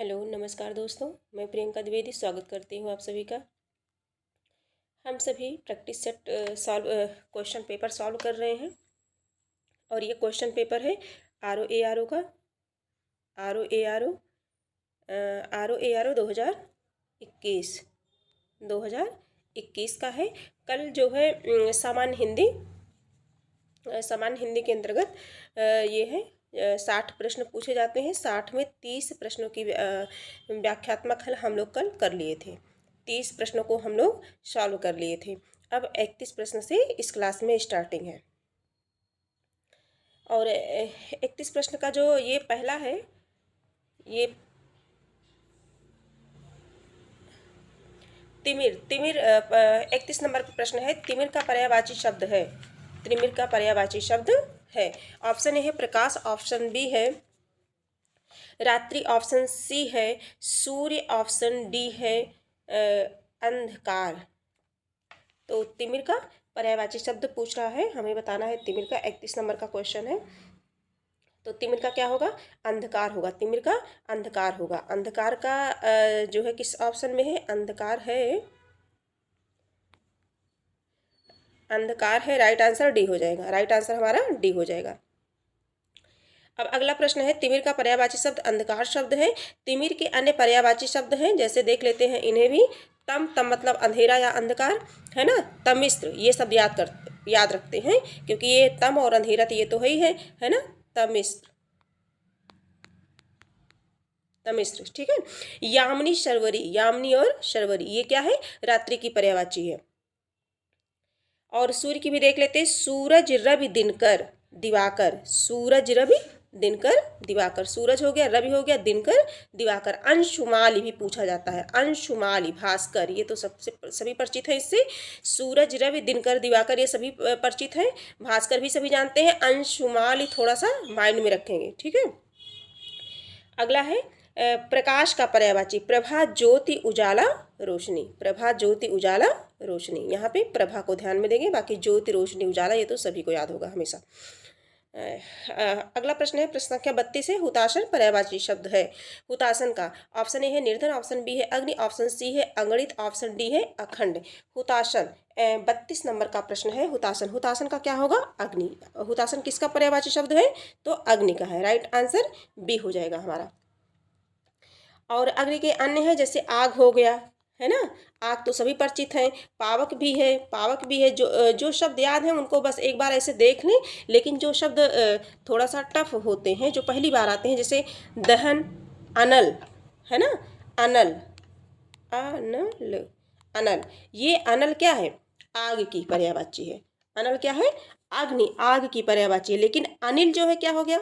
Hello नमस्कार दोस्तों, मैं प्रियंका द्विवेदी स्वागत करती हूँ आप सभी का। हम सभी practice set question paper solve कर रहे हैं और ये क्वेश्चन पेपर है R O A R O का आर ओ ए आर ओ 2021 का है। कल जो है सामान्य हिंदी के अंतर्गत ये है 60 प्रश्न पूछे जाते हैं। 60 में 30 प्रश्नों की व्याख्यात्मक हल हम लोग कल कर लिए थे। 30 प्रश्नों को हम लोग सॉल्व कर लिए थे। अब 31 प्रश्न से इस क्लास में स्टार्टिंग है और 31 प्रश्न का जो ये पहला है, ये तिमिर 31 नंबर का प्रश्न है। तिमिर का पर्यायवाची शब्द है। तिमिर का पर्यायवाची शब्द है। ऑप्शन ए है प्रकाश, ऑप्शन बी है रात्रि, ऑप्शन सी है सूर्य, ऑप्शन डी है अंधकार। तो तिमिर का पर्यायवाची शब्द पूछ रहा है, हमें बताना है। तिमिर का 31 नंबर का क्वेश्चन है। तो तिमिर का क्या होगा? अंधकार होगा। तिमिर का अंधकार होगा। अंधकार का जो है किस ऑप्शन में है? अंधकार है। राइट आंसर डी हो जाएगा। राइट आंसर हमारा डी हो जाएगा। अब अगला प्रश्न है, तिमिर का पर्यायवाची शब्द अंधकार शब्द है। तिमिर के अन्य पर्यायवाची शब्द हैं, जैसे देख लेते हैं इन्हें भी। तम मतलब अंधेरा या अंधकार, है ना। तमिस्त्र, ये सब याद रखते हैं, क्योंकि ये तम और अंधेरा तो ये तो है ना। तमिस्त्र, ठीक है। यामिनी शर्वरी, यामिनी और शर्वरी ये क्या है? रात्रि की पर्यायवाची है। और सूर्य की भी देख लेते हैं। सूरज, रवि, दिनकर, दिवाकर। सूरज, रवि, दिनकर, दिवाकर। सूरज हो गया, रवि हो गया, दिनकर, दिवाकर। अंशुमाली भी पूछा जाता है। अंशुमाली, भास्कर, ये तो सभी परिचित है इससे। सूरज, रवि, दिनकर, दिवाकर ये सभी परिचित हैं। भास्कर भी सभी जानते हैं। अंशुमाली थोड़ा सा माइंड में रखेंगे, ठीक है। अगला है प्रकाश का पर्यायवाची। प्रभा, ज्योति, उजाला, रोशनी। प्रभा, ज्योति, उजाला, रोशनी। यहाँ पे प्रभा को ध्यान में देंगे, बाकी ज्योति, रोशनी, उजाला ये तो सभी को याद होगा हमेशा। अगला प्रश्न है, प्रश्न संख्या 32 है। हुताशन पर्यायवाची शब्द है। हुताशन का ऑप्शन ए है निर्धन, ऑप्शन बी है अग्नि, ऑप्शन सी है अगणित, ऑप्शन डी है अखंड। हुताशन 32 नंबर का प्रश्न है। हुताशन का क्या होगा? अग्नि। हुताशन किसका पर्यायवाची शब्द है? तो अग्नि का है। राइट आंसर बी हो जाएगा हमारा। और अग्नि के अन्य है, जैसे आग हो गया, है ना। आग तो सभी परिचित हैं। पावक भी है। जो शब्द याद हैं उनको बस एक बार ऐसे देख लें। लेकिन जो शब्द थोड़ा सा टफ होते हैं, जो पहली बार आते हैं, जैसे दहन, अनल, है ना। अनल, अनल, अनल, ये अनल क्या है? आग की पर्यायवाची है। अनल क्या है? अग्नि, आग की पर्यायवाची है। लेकिन अनिल जो है क्या हो गया?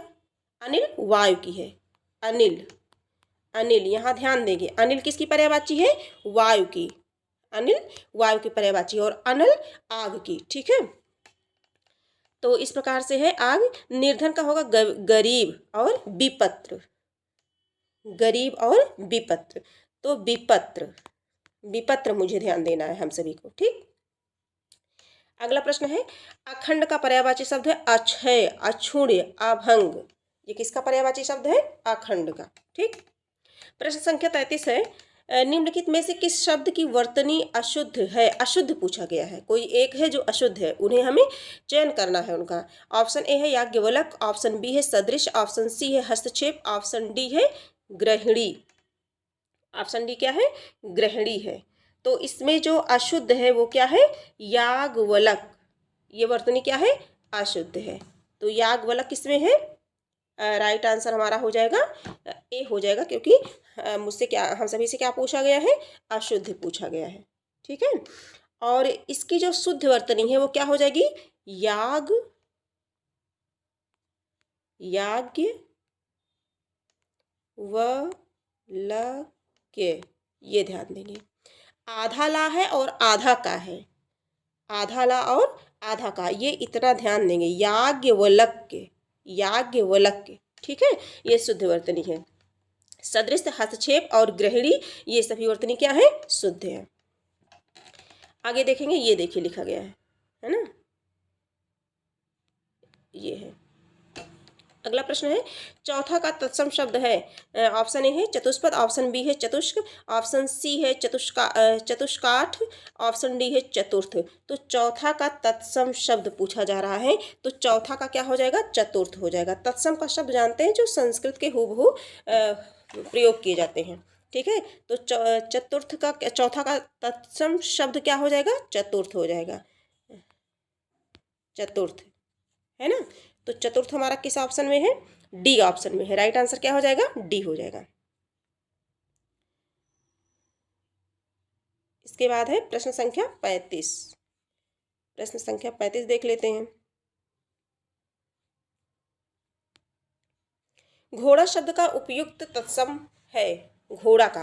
अनिल वायु की है। अनिल, अनिल यहाँ ध्यान देंगे। अनिल किसकी पर्यायवाची है? वायु की। अनिल वायु की पर्यायवाची और अनल आग की, ठीक है। तो इस प्रकार से है आग। निर्धन का होगा गरीब और विपत्र। गरीब और विपत्र। तो विपत्र मुझे ध्यान देना है हम सभी को, ठीक। अगला प्रश्न है, अखंड का पर्यायवाची शब्द है अक्षय, अक्षुण्य, अभंग। ये किसका पर्यायवाची शब्द है? अखंड का, ठीक। प्रश्न संख्या 33 है, निम्नलिखित में से किस शब्द की वर्तनी अशुद्ध है? अशुद्ध पूछा गया है, कोई एक है जो अशुद्ध है, उन्हें हमें चयन करना है उनका। ऑप्शन ए है याज्ञवल्क, ऑप्शन बी है सदृश, ऑप्शन सी है हस्तक्षेप, ऑप्शन डी है गृहिणी। ऑप्शन डी क्या है? गृहिणी है। तो इसमें जो अशुद्ध है वो क्या है? याज्ञवल्क। ये वर्तनी क्या है? अशुद्ध है। तो याज्ञवल्क किसमें है? राइट आंसर हमारा हो जाएगा ए हो जाएगा, क्योंकि मुझसे क्या, हम सभी से क्या पूछा गया है? अशुद्ध पूछा गया है, ठीक है। और इसकी जो शुद्ध वर्तनी है वो क्या हो जाएगी? याज्ञ व लक्य, ये ध्यान देंगे। आधा ला है और आधा का है। आधा ला और आधा का, ये इतना ध्यान देंगे। याज्ञवल्क्य, याज्ञवल्क्य, ठीक है। ये शुद्ध वर्तनी है। सदृश, हस्तक्षेप और गृहिणी ये सभी वर्तनी क्या है? शुद्ध है। आगे देखेंगे, ये देखिए लिखा गया है ना। ये है अगला प्रश्न है, चौथा का तत्सम शब्द है। ऑप्शन ए है चतुष्पद, ऑप्शन बी है चतुष्क, ऑप्शन सी है चतुष्काठ, ऑप्शन डी है चतुर्थ। तो चौथा का तत्सम शब्द पूछा जा रहा है, तो चौथा का क्या हो जाएगा, चतुर्थ हो जाएगा। तत्सम का शब्द जानते हैं जो संस्कृत के हूबहू प्रयोग किए जाते हैं, ठीक है। तो चतुर्थ का, चौथा का तत्सम शब्द क्या हो जाएगा, चतुर्थ हो जाएगा, चतुर्थ, है ना। तो चतुर्थ हमारा किस ऑप्शन में है, डी ऑप्शन में है। राइट आंसर क्या हो जाएगा, डी हो जाएगा। इसके बाद है प्रश्न संख्या 35। प्रश्न संख्या 35 देख लेते हैं। घोड़ा शब्द का उपयुक्त तत्सम है, घोड़ा का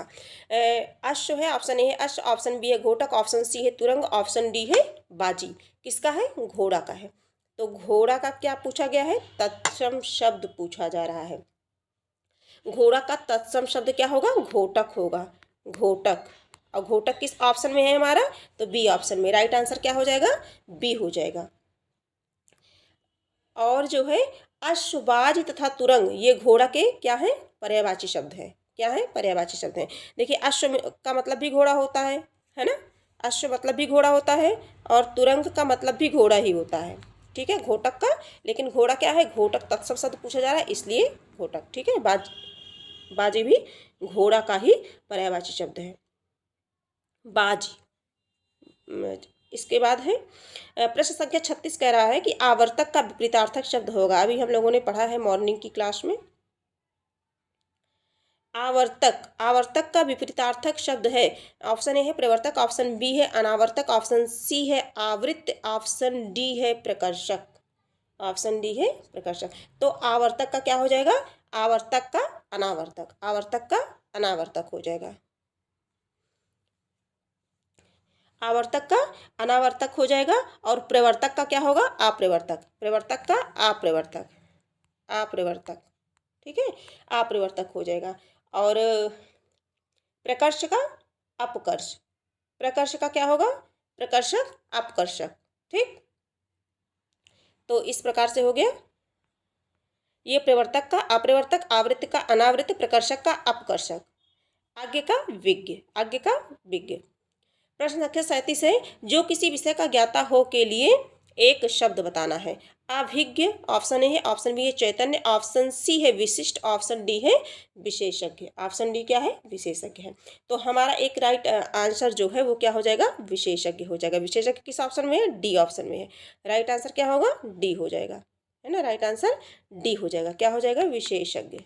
अश्व है, ऑप्शन ए है अश्व, ऑप्शन बी है घोटक, ऑप्शन सी है तुरंग, ऑप्शन डी है बाजी। किसका है, घोड़ा का है। तो घोड़ा का क्या पूछा गया है, तत्सम शब्द पूछा जा रहा है। घोड़ा का तत्सम शब्द क्या होगा, घोटक होगा, घोटक। और घोटक किस ऑप्शन में है हमारा, तो बी ऑप्शन में। राइट आंसर क्या हो जाएगा, बी हो जाएगा। और जो है अश्वबाज तथा तुरंग, ये घोड़ा के क्या है, पर्यायवाची शब्द है। क्या है, पर्यायवाची शब्द है। देखिए अश्व का मतलब भी घोड़ा होता है ना। अश्व मतलब भी घोड़ा होता है, और तुरंग का मतलब भी घोड़ा ही होता है, ठीक है, घोटक का। लेकिन घोड़ा क्या है, घोटक तत्सम शब्द पूछा जा रहा है, इसलिए घोटक, ठीक है। बाजी भी घोड़ा का ही पर्यायवाची शब्द है, बाजी। इसके बाद है प्रश्न संख्या 36 कह रहा है कि आवर्तक का विपरीतार्थक शब्द होगा। अभी हम लोगों ने पढ़ा है मॉर्निंग की क्लास में। आवर्तक का विपरीतार्थक शब्द है, ऑप्शन ए है प्रवर्तक, ऑप्शन बी है अनावर्तक, ऑप्शन सी है आवृत्त, ऑप्शन डी है प्रकर्षक। ऑप्शन डी है प्रकर्षक। तो आवर्तक का क्या हो जाएगा, आवर्तक का अनावर्तक, आवर्तक का अनावर्तक हो जाएगा। आवर्तक का अनावर्तक हो जाएगा, और प्रवर्तक का क्या होगा, अप्रवर्तक, प्रवर्तक का अप्रवर्तक, अप्रवर्तक, ठीक है, अप्रवर्तक हो जाएगा। और प्रकर्ष का अपकर्ष, प्रकर्ष का क्या होगा, प्रकर्षक अपकर्षक, ठीक। तो इस प्रकार से हो गया, ये प्रवर्तक का अप्रवर्तक, आवृत्त का अनावृत्त, प्रकर्षक का अपकर्षक। आगे का विज्ञ, आगे का विज्ञ। प्रश्न संख्या 37 है, जो किसी विषय का ज्ञाता हो के लिए एक शब्द बताना है। अभिज्ञ, ऑप्शन ए है, ऑप्शन बी है चैतन्य, ऑप्शन सी है विशिष्ट, ऑप्शन डी है विशेषज्ञ। ऑप्शन डी क्या है, विशेषज्ञ है। तो हमारा एक राइट आंसर जो है वो क्या हो जाएगा, विशेषज्ञ हो जाएगा। विशेषज्ञ किस ऑप्शन में है, डी ऑप्शन में है। राइट आंसर क्या होगा, डी हो जाएगा, है ना। राइट आंसर डी हो जाएगा। क्या हो जाएगा, विशेषज्ञ,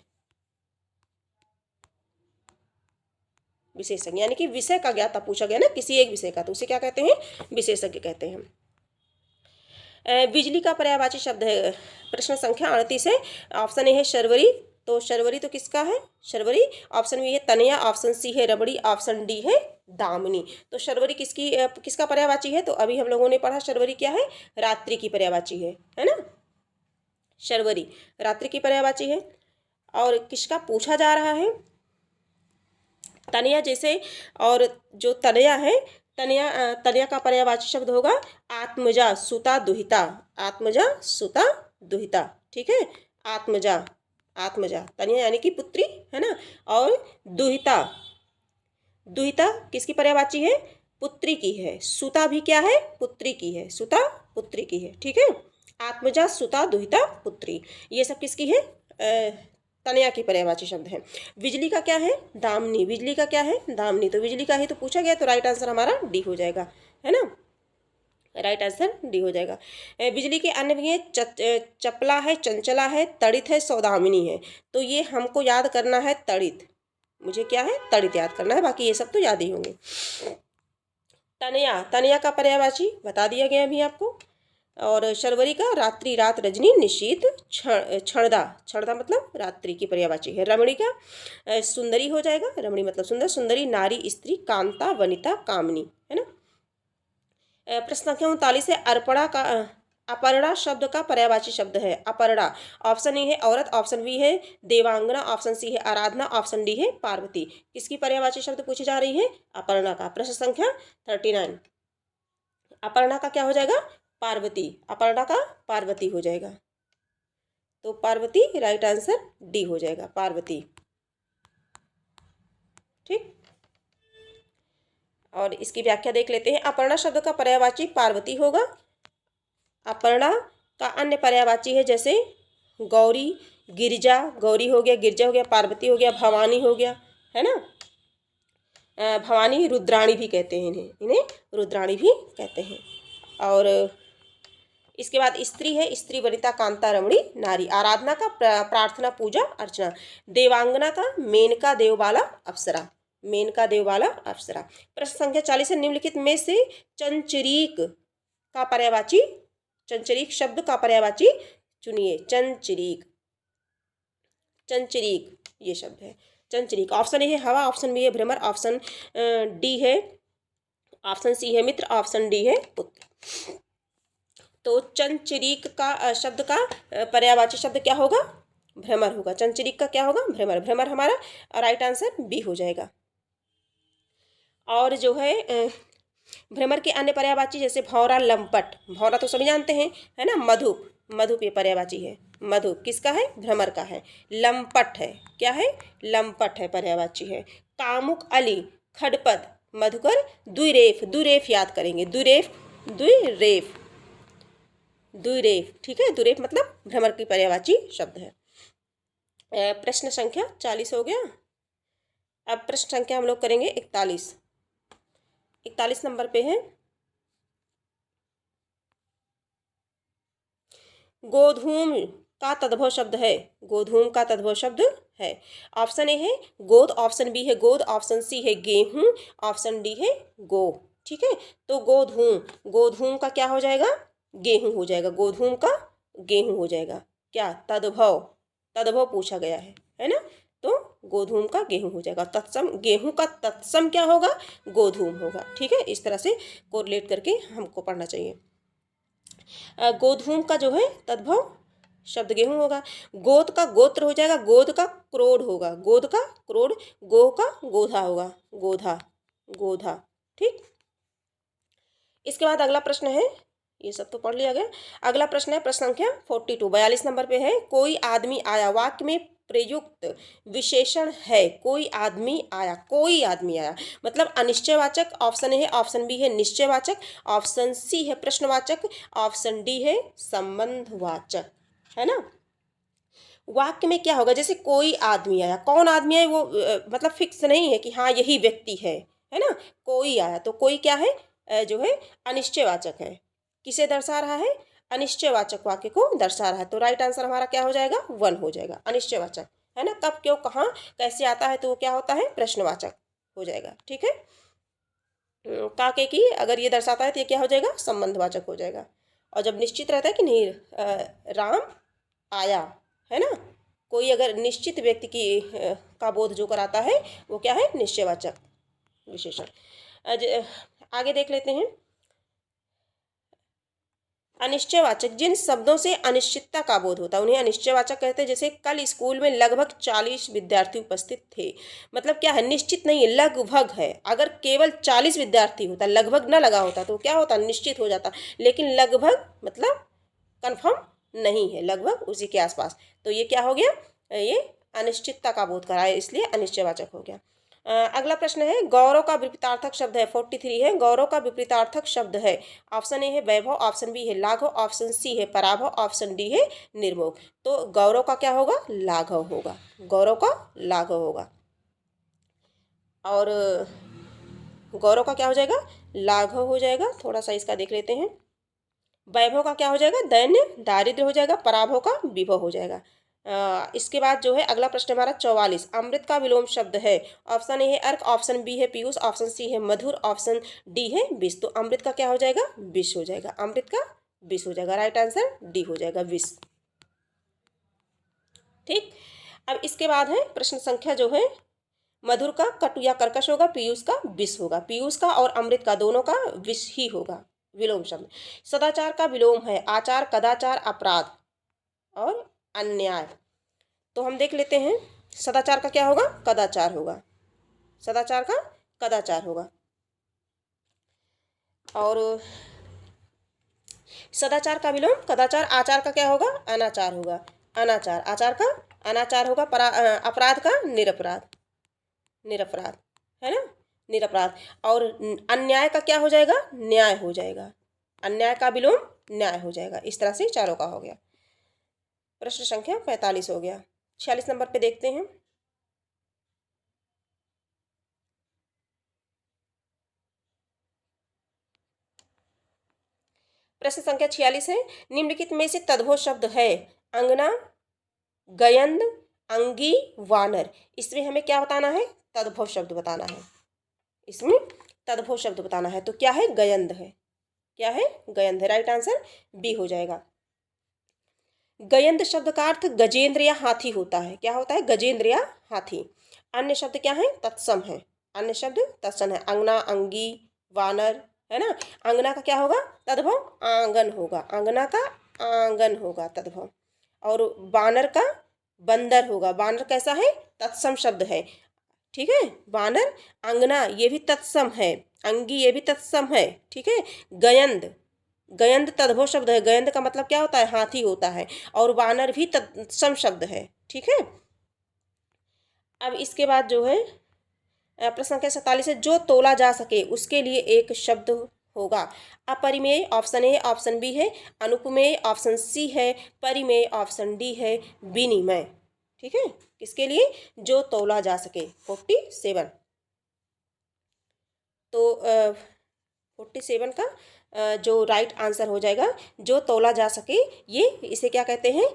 विशेषज्ञ, यानी कि विषय का ज्ञाता पूछा गया ना, किसी एक विषय का, तो उसे क्या कहते हैं, विशेषज्ञ कहते हैं। बिजली का पर्यायवाची शब्द है, प्रश्न संख्या 38 है। ऑप्शन ए है शर्वरी, तो शर्वरी तो किसका है, शर्वरी। ऑप्शन बी है तनया, ऑप्शन सी है रबड़ी, ऑप्शन डी है दामिनी। तो शर्वरी किसका पर्यायवाची है, तो अभी हम लोगों ने पढ़ा शर्वरी क्या है, रात्रि की पर्यायवाची है ना। शर्वरी रात्रि की पर्यायवाची है। और किसका पूछा जा रहा है, तनया जैसे, और जो तनया है, तनया का पर्यायवाची शब्द होगा आत्मजा सुता दुहिता, आत्मजा सुता दुहिता, ठीक है। आत्मजा, आत्मजा तनया यानी कि पुत्री, है ना। और दुहिता, दुहिता किसकी पर्यायवाची है, पुत्री की है। सुता भी क्या है, पुत्री की है, सुता पुत्री की है, ठीक है। आत्मजा सुता दुहिता पुत्री, ये सब किसकी है, तनया की पर्यायवाची शब्द है। बिजली का क्या है, दामिनी, बिजली का क्या है, दामिनी। तो बिजली का ही तो पूछा गया, तो राइट आंसर हमारा डी हो जाएगा, है ना। राइट आंसर डी हो जाएगा। बिजली के अन्य भी है, चपला है, चंचला है, तड़ित है, सौदामिनी है। तो ये हमको याद करना है तड़ित, मुझे क्या है, तड़ित याद करना है, बाकी ये सब तो याद ही होंगे। तनया, तनया का पर्यायवाची बता दिया गया अभी आपको। और शर्वरी का रात्रि, रात, रजनी, निशीत, क्षणदा, क्षणदा मतलब रात्रि की पर्यायवाची है। रमणी का सुंदरी हो जाएगा, रमणी मतलब सुंदर, सुंदरी नारी, स्त्री, कांता, वनिता, कामनी, है ना। प्रश्न संख्या 39 है, अर्पणा का अपर्णा शब्द का पर्यायवाची शब्द है। अपर्णा, ऑप्शन ए है औरत, ऑप्शन बी है देवांगना, ऑप्शन सी है आराधना, ऑप्शन डी है पार्वती। किसकी पर्यायवाची शब्द पूछी जा रही है, अपर्णा का। प्रश्न संख्या 39, अपर्णा का क्या हो जाएगा, पार्वती, अपर्णा का पार्वती हो जाएगा। तो पार्वती राइट आंसर डी हो जाएगा, पार्वती। ठीक, और इसकी व्याख्या देख लेते हैं। अपर्णा शब्द का पर्यायवाची पार्वती होगा। अपर्णा का अन्य पर्यायवाची है जैसे गौरी, गिरजा, गौरी हो गया, गिरजा हो गया, पार्वती हो गया, भवानी हो गया, है ना। भवानी रुद्राणी भी कहते हैं इन्हें रुद्राणी भी कहते हैं। और इसके बाद स्त्री है, स्त्री वनिता कांता रमणी नारी। आराधना का प्रार्थना पूजा अर्चना। देवांगना का मेनका देवबाला अप्सरा, मेनका देवबाला अप्सरा। प्रश्न संख्या 40 है, निम्नलिखित में से चंचरीक का पर्यायवाची, चंचरीक शब्द का पर्यायवाची चुनिए। चंचरीक, चंचरीक ये शब्द है चंचरीक। ऑप्शन ए है हवा, ऑप्शन बी है भ्रमर, ऑप्शन डी है, ऑप्शन सी है मित्र, ऑप्शन डी है पुत्र। तो चंचरीक का शब्द का पर्यायवाची शब्द क्या होगा? भ्रमर होगा। चंचरीक का क्या होगा? भ्रमर। भ्रमर हमारा राइट आंसर बी हो जाएगा। और जो है भ्रमर के अन्य पर्यायवाची जैसे भौरा, लंपट। भौरा तो सभी जानते हैं, है ना। मधुप, मधुप ये पर्यायवाची है। मधुप किसका है? भ्रमर का है। लंपट है, क्या है? लंपट है, पर्यायवाची है। कामुक, अली, खडपद, मधुकर, द्विरेफ। द्विरेफ याद करेंगे, द्विरेफ, द्विरेफ, द्विरेफ, ठीक है। द्विरेफ मतलब भ्रमर की पर्यायवाची शब्द है। प्रश्न संख्या 40 हो गया। अब प्रश्न संख्या हम लोग करेंगे 41। 41 नंबर पे है, गोधूम का तद्भव शब्द है। गोधूम का तद्भव शब्द है। ऑप्शन ए है गोद, ऑप्शन बी है गोद, ऑप्शन सी है गेहूं, ऑप्शन डी है गो। ठीक है, तो गोधूम, गोधूम का क्या हो जाएगा? गेहूं हो जाएगा। गोधूम का गेहूं हो जाएगा। क्या? तद्भव, तद्भव पूछा गया है ना। तो गोधूम का गेहूं हो जाएगा। तत्सम, गेहूं का तत्सम क्या होगा? गोधूम होगा। ठीक है, इस तरह से कोरिलेट करके हमको पढ़ना चाहिए। गोधूम का जो है तद्भव शब्द गेहूं होगा। गोद का गोत्र हो जाएगा, गोद का क्रोध होगा, गोद का क्रोध। गो का गोधा होगा, गोधा, गोधा। ठीक, इसके बाद अगला प्रश्न है, ये सब तो पढ़ लिया गया। अगला प्रश्न है प्रश्न संख्या 42, 42 नंबर पे है। कोई आदमी आया, वाक्य में प्रयुक्त विशेषण है। कोई आदमी आया, कोई आदमी आया मतलब अनिश्चयवाचक। ऑप्शन ए है, ऑप्शन बी है निश्चयवाचक, ऑप्शन सी है प्रश्नवाचक, ऑप्शन डी है संबंधवाचक, है ना। वाक्य में क्या होगा? जैसे कोई आदमी आया, कौन आदमी आया वो मतलब फिक्स नहीं है कि हाँ यही व्यक्ति है ना। कोई आया, तो कोई क्या है? जो है अनिश्चयवाचक है। किसे दर्शा रहा है? अनिश्चयवाचक वाक्य को दर्शा रहा है। तो राइट आंसर हमारा क्या हो जाएगा? 1 हो जाएगा। अनिश्चयवाचक, है ना। कब, क्यों, कहाँ, कैसे आता है, तो वो क्या होता है? प्रश्नवाचक हो जाएगा। ठीक है, काके की अगर ये दर्शाता है तो ये क्या हो जाएगा? संबंधवाचक हो जाएगा। और जब निश्चित रहता है कि नहीं राम आया, है ना, कोई अगर निश्चित व्यक्ति की का बोध जो कराता है वो क्या है? निश्चयवाचक विशेषण। आगे देख लेते हैं। अनिश्चयवाचक, जिन शब्दों से अनिश्चितता का बोध होता है उन्हें अनिश्चयवाचक कहते हैं। जैसे कल स्कूल में लगभग 40 विद्यार्थी उपस्थित थे। मतलब क्या है? निश्चित नहीं है, लगभग है। अगर केवल 40 विद्यार्थी होता, लगभग न लगा होता तो क्या होता? निश्चित हो जाता। लेकिन लगभग मतलब कन्फर्म नहीं है, लगभग उसी के आसपास। तो ये क्या हो गया? ये अनिश्चितता का बोध कराया, इसलिए अनिश्चयवाचक हो गया। अगला प्रश्न है, गौरव का विपरीतार्थक शब्द है। 43 है, गौरव का विपरीतार्थक शब्द है। ऑप्शन ए है वैभव, ऑप्शन बी है लाघव, ऑप्शन सी है पराभव, ऑप्शन डी है निर्मोह। तो गौरव का क्या होगा? लाघव होगा। गौरव का लाघव होगा। और गौरव का क्या हो जाएगा? लाघव हो जाएगा। थोड़ा सा इसका देख लेते हैं। वैभव का क्या हो जाएगा? दैन्य, दारिद्र्य हो जाएगा। पराभव का विभव हो जाएगा। इसके बाद जो है अगला प्रश्न हमारा 44, अमृत का विलोम शब्द है। ऑप्शन ए है अर्क, ऑप्शन बी है पीयूष, ऑप्शन सी है मधुर, ऑप्शन डी है विष। तो अमृत का क्या हो जाएगा? विष हो जाएगा। अमृत का विष हो जाएगा। राइट आंसर डी हो जाएगा, विष। ठीक, अब इसके बाद है प्रश्न संख्या जो है, मधुर का कटु या कर्कश होगा, पीयूष का विष होगा। पीयूष का और अमृत का दोनों का विष ही होगा विलोम शब्द। सदाचार का विलोम है आचार, कदाचार, अपराध और अन्याय। तो हम देख लेते हैं, सदाचार का क्या होगा? कदाचार होगा। सदाचार का कदाचार होगा। और सदाचार का विलोम कदाचार, आचार का क्या होगा? अनाचार होगा। अनाचार, आचार का अनाचार होगा, अपराध का निरपराध, निरपराध है ना, निरपराध। और अन्याय का क्या हो जाएगा, न्याय हो जाएगा, अन्याय का विलोम न्याय हो जाएगा। इस तरह से चारों का हो गया। प्रश्न संख्या 45 हो गया। 46 नंबर पे देखते हैं। प्रश्न संख्या 46 है, निम्नलिखित में से तद्भव शब्द है अंगना, गयंद, अंगी, वानर। इसमें हमें क्या बताना है, तद्भव शब्द बताना है। इसमें तद्भव शब्द बताना है। तो क्या है, गयंद है। क्या है, गयंद है। राइट आंसर बी हो जाएगा। गयंद शब्द का अर्थ गजेंद्र या हाथी होता है। क्या होता है, गजेंद्र या हाथी। अन्य शब्द क्या है, तत्सम है। अन्य शब्द तत्सम है। अंगना, अंगी, वानर है ना। अंगना का क्या होगा, तद्भव आंगन होगा। अंगना का आंगन होगा तद्भव। और वानर का बंदर होगा। वानर कैसा है, तत्सम शब्द है। ठीक है, वानर, अंगना ये भी तत्सम है, अंगी ये भी तत्सम है। ठीक है, गयंद, गयंद तद्भव शब्द है। गयंद का मतलब क्या होता है, हाथी होता है। और वानर भी तत्सम शब्द है। ठीक है। अब इसके बाद जो है प्रश्न संख्या 47 है, जो तोला जा सके उसके लिए एक शब्द होगा। अपरिमेय ऑप्शन ए, ऑप्शन बी है। अनुपमेय ऑप्शन सी है। परिमेय ऑप्शन डी है। विनिमय। ठीक है, किसके लिए, जो तोला जा सके। 47। तो 47 का जो राइट आंसर हो जाएगा, जो तोला जा सके, ये इसे क्या कहते हैं,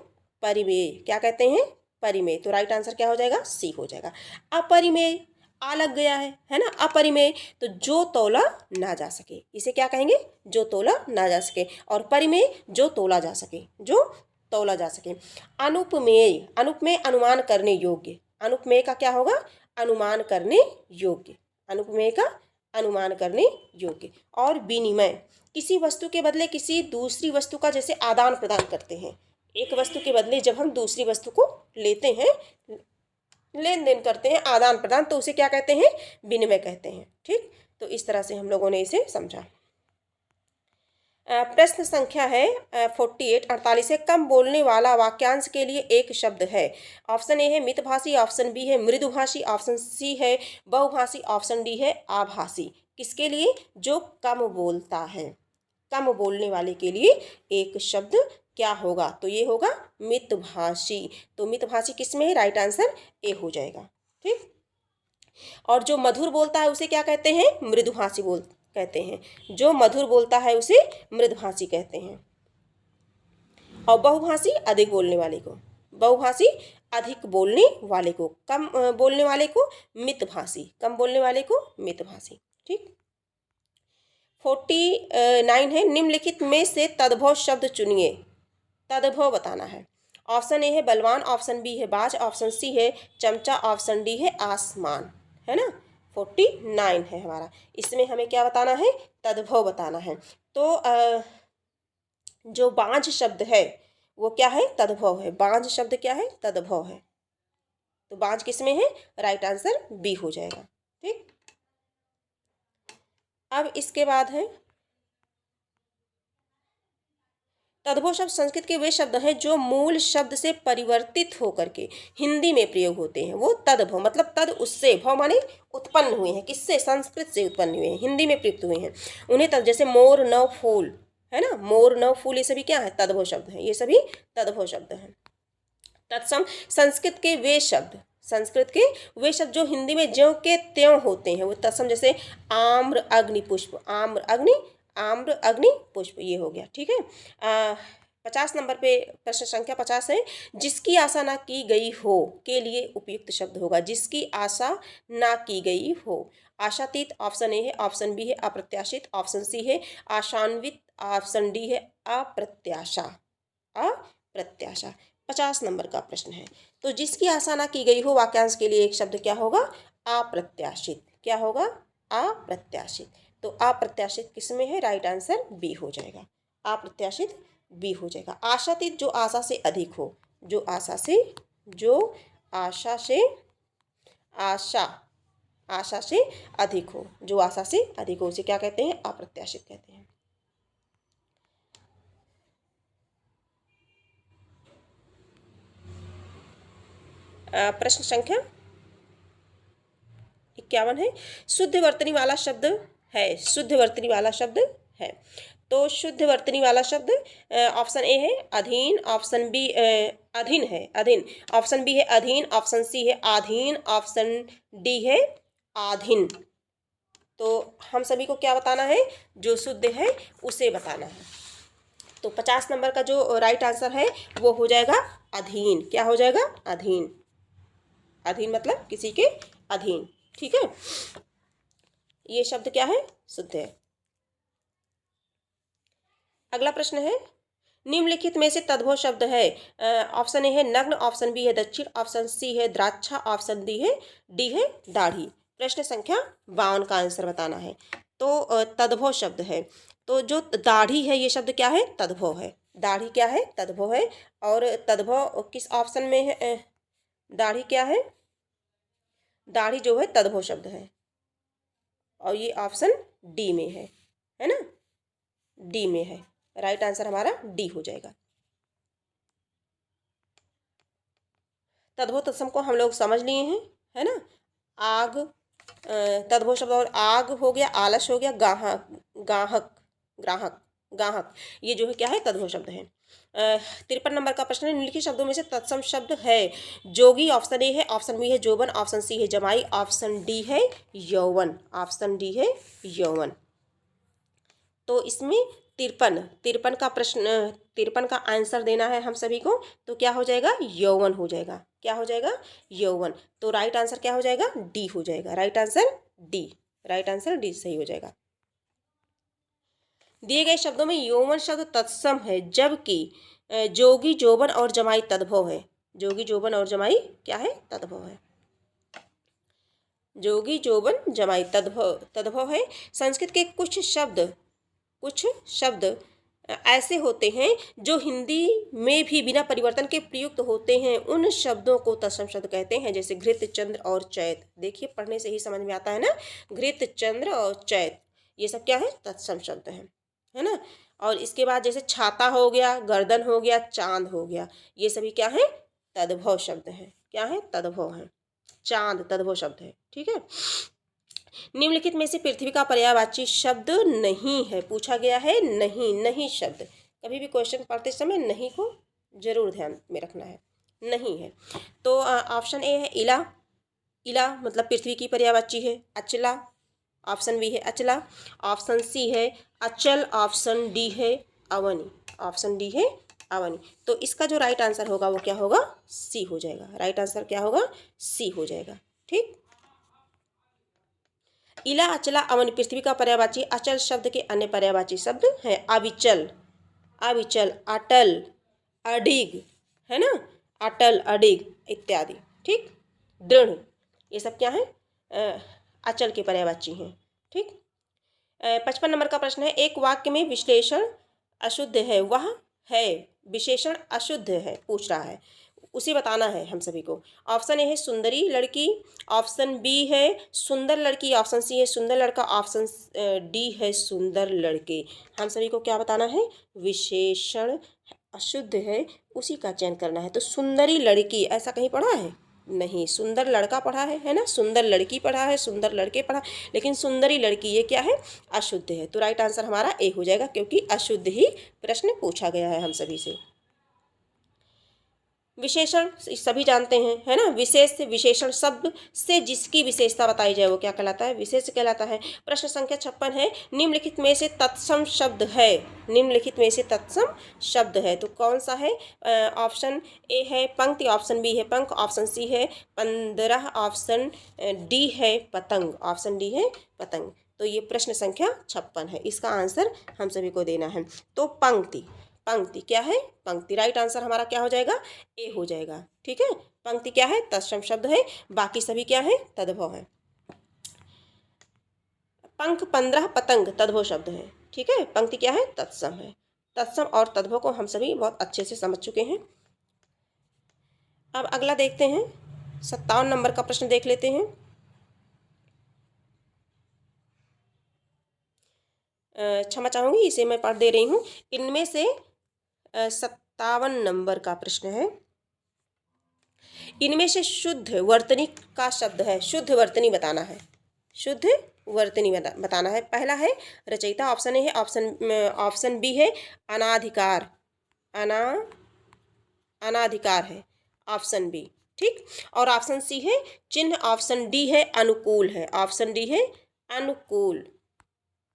परिमेय। क्या कहते हैं, परिमेय। तो राइट आंसर क्या हो जाएगा, सी हो जाएगा। अपरिमेय, आ लग गया है ना। अपरिमेय तो जो तोला ना जा सके, इसे क्या कहेंगे, जो तोला ना जा सके। और परिमेय जो तोला जा सके, जो तोला जा सके। अनुपमेय, अनुपमेय अनुमान करने योग्य। अनुपमेय का क्या होगा, अनुमान करने योग्य। अनुपमेय का अनुमान करने योग्य। और विनिमय, किसी वस्तु के बदले किसी दूसरी वस्तु का जैसे आदान प्रदान करते हैं। एक वस्तु के बदले जब हम दूसरी वस्तु को लेते हैं, लेन देन करते हैं, आदान प्रदान, तो उसे क्या कहते हैं, विनिमय कहते हैं। ठीक, तो इस तरह से हम लोगों ने इसे समझा। प्रश्न संख्या है 48, 48 है, कम बोलने वाला वाक्यांश के लिए एक शब्द है। ऑप्शन ए है मितभाषी, ऑप्शन बी है मृदुभाषी, ऑप्शन सी है बहुभाषी, ऑप्शन डी है आभासी। किसके लिए, जो कम बोलता है। कम बोलने वाले के लिए एक शब्द क्या होगा, तो ये होगा मितभाषी। तो मितभाषी किसमें है, राइट आंसर ए हो जाएगा। ठीक, और जो मधुर बोलता है उसे क्या कहते हैं, मृदुभाषी कहते हैं। जो मधुर बोलता है उसे मृदुभाषी कहते हैं। और बहुभाषी अधिक बोलने वाले को, बहुभाषी अधिक बोलने वाले को, कम बोलने वाले को मितभाषी, कम बोलने वाले को मितभाषी। ठीक, 49 है, निम्नलिखित में से तद्भव शब्द चुनिए। तद्भव बताना है। ऑप्शन ए है बलवान, ऑप्शन बी है बाज, ऑप्शन सी है चमचा, ऑप्शन डी है आसमान। है ना, 49 है हमारा। इसमें हमें क्या बताना है, तद्भव बताना है। तो जो बांझ शब्द है वो क्या है, तद्भव है। बांझ शब्द क्या है, तद्भव है। तो बांझ किसमें है, राइट आंसर बी हो जाएगा। ठीक, अब इसके बाद है तद्भव शब्द संस्कृत के वे शब्द हैं जो मूल शब्द से परिवर्तित होकर के हिंदी में प्रयोग होते हैं। वो तद्भव मतलब तद उससे, भव माने उत्पन्न हुए हैं, किससे, संस्कृत से उत्पन्न हुए हैं, हिंदी में प्रयुक्त हुए हैं। उन्हें तद, जैसे मोर नव फूल है ना, मोर नव फूल, ये सभी क्या है, तद्भव शब्द हैं। ये सभी तद्भव शब्द हैं। तत्सम संस्कृत के वे शब्द, संस्कृत के वे शब्द जो हिंदी में ज्यों के त्यों होते हैं, वो तत्सम। जैसे आम्र अग्नि पुष्प, आम्र अग्नि, आम्र अग्नि पुष्प, ये हो गया। ठीक है, 50 नंबर पे प्रश्न संख्या 50 है, जिसकी आशा ना की गई हो के लिए उपयुक्त शब्द होगा। जिसकी आशा ना की गई हो। आशातीत ऑप्शन ए है, ऑप्शन बी है अप्रत्याशित, ऑप्शन सी है आशान्वित, ऑप्शन डी है अप्रत्याशा। अप्रत्याशा 50 नंबर का प्रश्न है। तो जिसकी आशा ना की गई हो वाक्यांश के लिए एक शब्द क्या होगा, अप्रत्याशित। क्या होगा, अप्रत्याशित। तो अप्रत्याशित किसमें है, राइट आंसर बी हो जाएगा। अप्रत्याशित बी हो जाएगा। आशातीत जो आशा से अधिक हो, जो आशा से, जो आशा से, आशा, आशा से अधिक हो, जो आशा से अधिक हो, उसे क्या कहते हैं, अप्रत्याशित कहते हैं। प्रश्न संख्या 51 है। शुद्ध वर्तनी वाला शब्द है, शुद्ध वर्तनी वाला शब्द है। तो शुद्ध वर्तनी वाला शब्द ऑप्शन ए है अधीन, ऑप्शन बी अधीन है, अधीन, ऑप्शन बी है अधीन, ऑप्शन सी है आधीन, ऑप्शन डी है आधीन। तो हम सभी को क्या बताना है, जो शुद्ध है उसे बताना है। तो 50 नंबर का जो राइट आंसर है वो हो जाएगा अधीन। क्या हो जाएगा, अधीन। अधीन मतलब किसी के अधीन, ठीक है। ये शब्द क्या है, शुद्ध है। अगला प्रश्न है, निम्नलिखित में से तद्भव शब्द है। ऑप्शन ए है नग्न, ऑप्शन बी है दक्षिण, ऑप्शन सी है द्राक्षा, ऑप्शन डी है दाढ़ी। प्रश्न संख्या 52 का आंसर बताना है। तो तद्भव शब्द है, तो जो दाढ़ी है ये शब्द क्या है, तद्भव है। दाढ़ी क्या है, तद्भव है। और तद्भव किस ऑप्शन में है, दाढ़ी क्या है, दाढ़ी जो है तद्भव शब्द है और ये ऑप्शन डी में है ना, डी में है। राइट आंसर हमारा डी हो जाएगा। तद्भव तत्सम को हम लोग समझ लिए हैं, है ना। आग, तद्भव शब्द, और आग हो गया, आलस हो गया, गाहक, गाहक, ग्राहक, गाहक, ये जो है क्या है, तद्भव शब्द है। 53 नंबर का प्रश्न है, निम्नलिखित शब्दों में से तत्सम शब्द है। जोगी ऑप्शन ए है, ऑप्शन बी है जोबन, ऑप्शन सी है जमाई, ऑप्शन डी है यौवन, ऑप्शन डी है यौवन। तो इसमें 53 का प्रश्न, 53 का आंसर देना है हम सभी को। तो क्या हो जाएगा, यौवन हो जाएगा। क्या हो जाएगा, यौवन। तो राइट आंसर क्या हो जाएगा, डी हो जाएगा। Right answer D, right answer D सही हो जाएगा। दिए गए शब्दों में यौवन शब्द तत्सम है, जबकि जोगी, जोबन और जमाई तद्भव है। जोगी, जोबन और जमाई क्या है, तद्भव है। जोगी, जोबन, जमाई तद्भव है। संस्कृत के कुछ शब्द ऐसे होते हैं जो हिंदी में भी बिना परिवर्तन के प्रयुक्त होते हैं। उन शब्दों को तत्सम शब्द कहते हैं, जैसे घृत, चंद्र और चैत। देखिए पढ़ने से ही समझ में आता है ना, घृत, चंद्र और चैत, ये सब क्या है, तत्सम शब्द है ना। और इसके बाद जैसे छाता हो गया, गर्दन हो गया, चांद हो गया, ये सभी क्या है, तद्भव शब्द हैं। क्या है, तद्भव है। चांद तद्भव शब्द है, ठीक है। निम्नलिखित में से पृथ्वी का पर्यायवाची शब्द नहीं है, पूछा गया है नहीं, नहीं शब्द। कभी भी क्वेश्चन पढ़ते समय नहीं को जरूर ध्यान में रखना है, नहीं है। तो ऑप्शन ए है इला, इला मतलब पृथ्वी की पर्यायवाची है। अचला, ऑप्शन बी है अचला, ऑप्शन सी है अचल, ऑप्शन डी है अवनी, ऑप्शन डी है अवनी। तो इसका जो राइट आंसर होगा वो क्या होगा, सी हो जाएगा। राइट आंसर क्या होगा, सी हो जाएगा, ठीक। इला, अचला, अवन पृथ्वी का पर्यायवाची। अचल शब्द के अन्य पर्यायवाची शब्द हैं अविचल, अविचल, अटल, अडिग, है ना, अटल, अडिग इत्यादि, ठीक। दृढ़, ये सब क्या है, अचल के पर्यायवाची हैं, ठीक। 55 नंबर का प्रश्न है, एक वाक्य में विशेषण अशुद्ध है, वह है, विशेषण अशुद्ध है पूछ रहा है, उसे बताना है हम सभी को। ऑप्शन ए है सुंदरी लड़की, ऑप्शन बी है सुंदर लड़की, ऑप्शन सी है सुंदर लड़का, ऑप्शन डी है सुंदर लड़के। हम सभी को क्या बताना है, विशेषण अशुद्ध है उसी का चयन करना है। तो सुंदरी लड़की ऐसा कहीं पढ़ा है, नहीं। सुंदर लड़का पढ़ा है ना, सुंदर लड़की पढ़ा है, सुंदर लड़के पढ़ा, लेकिन सुंदरी लड़की ये क्या है, अशुद्ध है। तो राइट आंसर हमारा ए हो जाएगा, क्योंकि अशुद्ध ही प्रश्न पूछा गया है हम सभी से। विशेषण सभी जानते हैं, है ना, विशेष से विशेषण शब्द से जिसकी विशेषता बताई जाए वो क्या कहलाता है, विशेष कहलाता है। प्रश्न संख्या 56 है, निम्नलिखित में से तत्सम शब्द है, निम्नलिखित में से तत्सम शब्द है, तो कौन सा है। ऑप्शन ए है पंक्ति, ऑप्शन बी है पंख, ऑप्शन सी है 15, ऑप्शन डी है पतंग, ऑप्शन डी है पतंग। तो ये प्रश्न संख्या 56 है, इसका आंसर हम सभी को देना है। तो पंक्ति, पंक्ति क्या है, पंक्ति। राइट आंसर हमारा क्या हो जाएगा, ए हो जाएगा, ठीक है। पंक्ति क्या है, तत्सम शब्द है, बाकी सभी क्या है, तद्भव है। पंख, 15, पतंग तद्भव शब्द है, ठीक है। पंक्ति क्या है, तत्सम है। तत्सम और तद्भव को हम सभी बहुत अच्छे से समझ चुके हैं। अब अगला देखते हैं, 57 नंबर का प्रश्न देख लेते हैं। क्षमा चाहूँगी, इसे मैं पढ़ दे रही हूँ। इनमें से 57 नंबर का प्रश्न है, इनमें से शुद्ध वर्तनी का शब्द है, शुद्ध वर्तनी बताना है, शुद्ध वर्तनी बताना है। पहला है रचयिता, ऑप्शन ए है, ऑप्शन बी है अनाधिकार, अनाधिकार है ऑप्शन बी, ठीक। और ऑप्शन सी है चिन्ह, ऑप्शन डी है अनुकूल है, ऑप्शन डी है अनुकूल,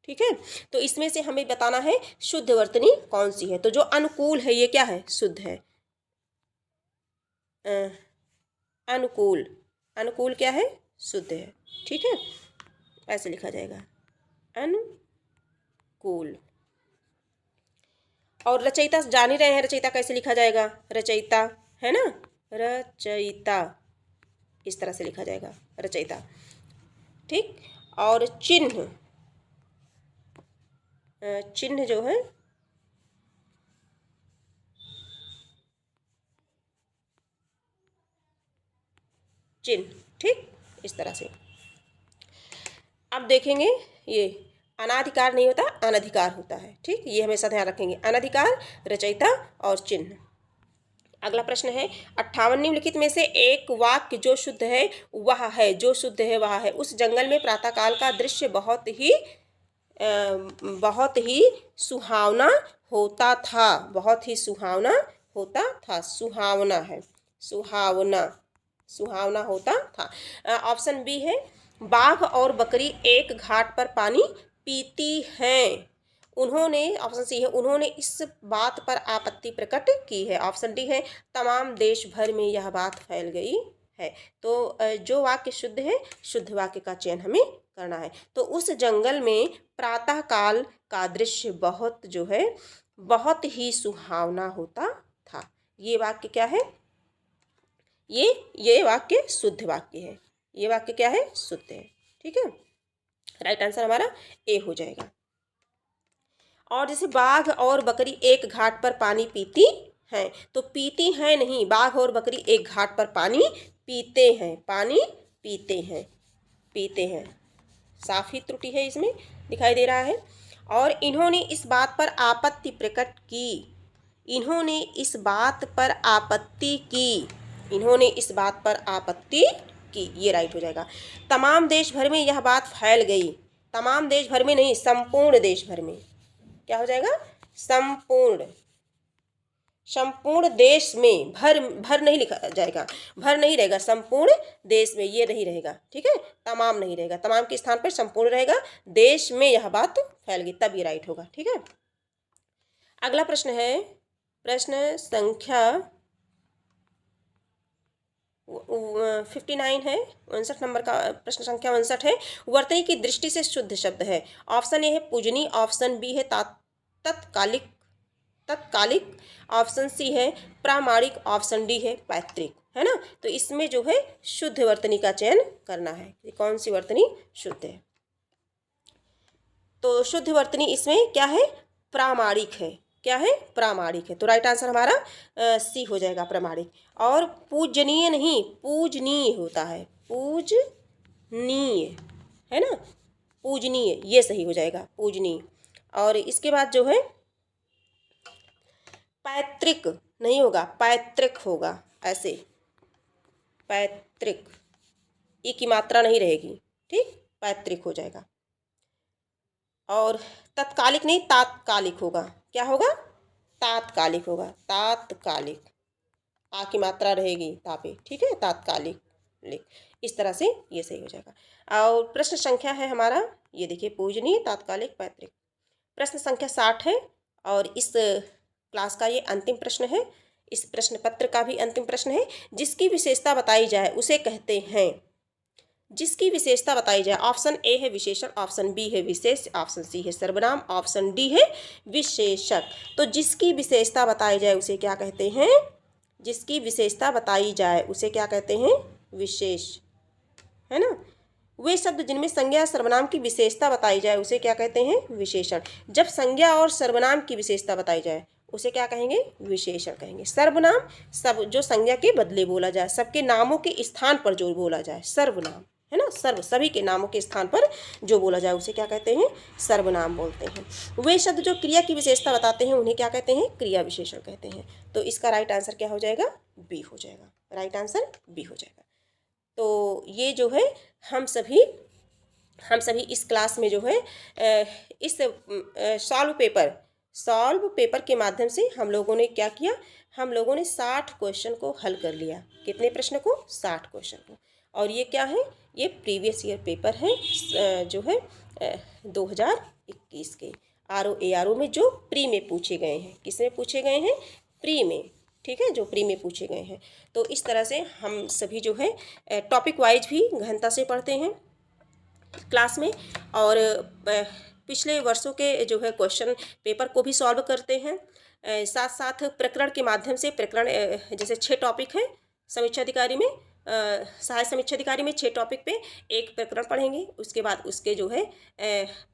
ठीक है। तो इसमें से हमें बताना है शुद्ध वर्तनी कौन सी है। तो जो अनुकूल है ये क्या है, शुद्ध है। अनुकूल, अनुकूल क्या है, शुद्ध है, ठीक है। ऐसे लिखा जाएगा अनुकूल। और रचयिता जान ही रहे हैं, रचयिता कैसे लिखा जाएगा, रचयिता है ना, रचयिता इस तरह से लिखा जाएगा रचयिता, ठीक। और चिन्ह, चिन्ह जो है चिन्ह, ठीक, इस तरह से। अब देखेंगे ये अनाधिकार नहीं होता, अनधिकार होता है, ठीक। ये हमेशा ध्यान रखेंगे, अनधिकार, रचयिता और चिन्ह। अगला प्रश्न है 58 निम्नलिखित में से एक वाक्य जो शुद्ध है वह है, जो शुद्ध है वह है। उस जंगल में प्रातःकाल का दृश्य बहुत ही सुहावना होता था, बहुत ही सुहावना होता था, सुहावना है, सुहावना, सुहावना होता था। ऑप्शन बी है बाघ और बकरी एक घाट पर पानी पीती हैं। उन्होंने, ऑप्शन सी है उन्होंने इस बात पर आपत्ति प्रकट की है। ऑप्शन डी है तमाम देश भर में यह बात फैल गई है। तो जो वाक्य शुद्ध है, शुद्ध वाक्य का चयन हमें करना है। तो उस जंगल में प्रातःकाल का दृश्य बहुत जो है बहुत ही सुहावना होता था। ये वाक्य क्या है, ये वाक्य शुद्ध वाक्य है, ये वाक्य क्या है, शुद्ध है, ठीक है। राइट आंसर हमारा ए हो जाएगा। और जैसे बाघ और बकरी एक घाट पर पानी पीती हैं, तो पीती हैं नहीं, बाघ और बकरी एक घाट पर पानी पीते हैं, पानी पीते हैं, पीते हैं, साफ ही त्रुटि है इसमें दिखाई दे रहा है। और इन्होंने इस बात पर आपत्ति प्रकट की, इन्होंने इस बात पर आपत्ति की, इन्होंने इस बात पर आपत्ति की, ये राइट हो जाएगा। तमाम देश भर में यह बात फैल गई, तमाम देश भर में नहीं, संपूर्ण देश भर में, क्या हो जाएगा, संपूर्ण, संपूर्ण देश में, भर नहीं लिखा जाएगा, भर नहीं रहेगा, संपूर्ण देश में ये नहीं रहेगा, ठीक है। तमाम नहीं रहेगा, तमाम के स्थान पर संपूर्ण रहेगा, देश में यह बात फैल गई, तब ये राइट होगा, ठीक है। अगला प्रश्न है प्रश्न संख्या 59 है, 59 नंबर का प्रश्न संख्या 59 है। वर्तनी की दृष्टि से शुद्ध शब्द है। ऑप्शन ए है पूजनी, ऑप्शन बी है तत्कालिक, तत्कालिक, ऑप्शन सी है प्रामाणिक, ऑप्शन डी है पैतृक, है ना। तो इसमें जो है शुद्ध वर्तनी का चयन करना है, कौन सी वर्तनी शुद्ध है। तो शुद्ध वर्तनी इसमें क्या है, प्रामाणिक है, क्या है, प्रामाणिक है। तो राइट आंसर हमारा सी हो जाएगा, प्रामाणिक। और पूजनीय नहीं, पूजनीय होता है, पूजनीय, है ना, पूजनीय, ये सही हो जाएगा, पूजनीय। और इसके बाद जो है पैतृक नहीं होगा, पैतृक होगा, ऐसे पैतृक, ई की मात्रा नहीं रहेगी, ठीक, पैतृक हो जाएगा। और तत्कालिक नहीं, तात्कालिक होगा, क्या होगा, तात्कालिक होगा, तात्कालिक, आ की मात्रा रहेगी तापे, ठीक है, तात्कालिक लिख, इस तरह से ये सही हो जाएगा। और प्रश्न संख्या है हमारा, ये देखिए पूजनीय, तात्कालिक, पैतृक। प्रश्न संख्या 60 है और इस क्लास का ये अंतिम प्रश्न है, इस प्रश्न पत्र का भी अंतिम प्रश्न है। जिसकी विशेषता बताई जाए उसे कहते हैं, जिसकी विशेषता बताई जाए। ऑप्शन ए है विशेषण, ऑप्शन बी है विशेष, ऑप्शन सी है सर्वनाम, ऑप्शन डी है विशेषक। तो जिसकी विशेषता बताई जाए उसे क्या कहते हैं, जिसकी विशेषता बताई जाए उसे क्या कहते हैं, विशेष, है ना। वे शब्द जिनमें संज्ञा सर्वनाम की विशेषता बताई जाए उसे क्या कहते हैं, विशेषण। जब संज्ञा और सर्वनाम की विशेषता बताई जाए उसे क्या कहेंगे, विशेषण कहेंगे। सर्वनाम सब जो संज्ञा के बदले बोला जाए, सबके नामों के स्थान पर जो बोला जाए, सर्वनाम, है ना, सर्व, सभी के नामों के स्थान पर जो बोला जाए उसे क्या कहते हैं, सर्वनाम बोलते हैं। वे शब्द जो क्रिया की विशेषता बताते हैं उन्हें क्या कहते हैं, क्रिया विशेषण कहते हैं। तो इसका राइट आंसर क्या हो जाएगा, बी हो जाएगा। राइट आंसर बी हो जाएगा। तो ये जो है हम सभी इस क्लास में जो है इस सॉल्व पेपर के माध्यम से हम लोगों ने क्या किया, हम लोगों ने 60 क्वेश्चन को हल कर लिया। कितने प्रश्न को? 60 क्वेश्चन को। और ये क्या है? ये प्रीवियस ईयर पेपर है जो है 2021 के RO में जो प्री में पूछे गए हैं। किस में पूछे गए हैं? प्री में। ठीक है, जो प्री में पूछे गए हैं। तो इस तरह से हम सभी जो है टॉपिक वाइज भी गहनता से पढ़ते हैं क्लास में, और पिछले वर्षों के जो है क्वेश्चन पेपर को भी सॉल्व करते हैं। साथ साथ प्रकरण के माध्यम से प्रकरण जैसे 6 टॉपिक हैं समीक्षा अधिकारी में, सहायक समीक्षा अधिकारी में 6 टॉपिक पे एक प्रकरण पढ़ेंगे। उसके बाद उसके जो है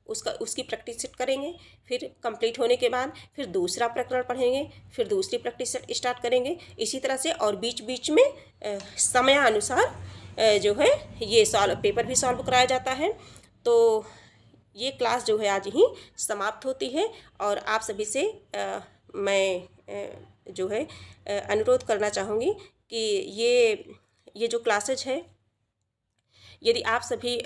उसकी प्रैक्टिस सेट करेंगे। फिर कंप्लीट होने के बाद फिर दूसरा प्रकरण पढ़ेंगे, फिर दूसरी प्रैक्टिस सेट स्टार्ट करेंगे। इसी तरह से और बीच बीच में समयानुसार जो है ये पेपर भी सॉल्व कराया जाता है। तो ये क्लास जो है आज ही समाप्त होती है, और आप सभी से मैं जो है अनुरोध करना चाहूँगी कि ये जो क्लासेज है, यदि आप सभी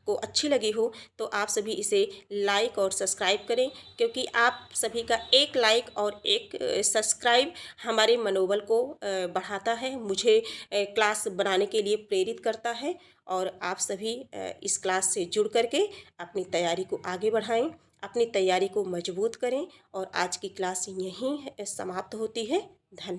को अच्छी लगी हो तो आप सभी इसे लाइक और सब्सक्राइब करें, क्योंकि आप सभी का एक लाइक और एक सब्सक्राइब हमारे मनोबल को बढ़ाता है, मुझे क्लास बनाने के लिए प्रेरित करता है। और आप सभी इस क्लास से जुड़ करके अपनी तैयारी को आगे बढ़ाएं, अपनी तैयारी को मजबूत करें। और आज की क्लास यहीं समाप्त होती है। धन्यवाद।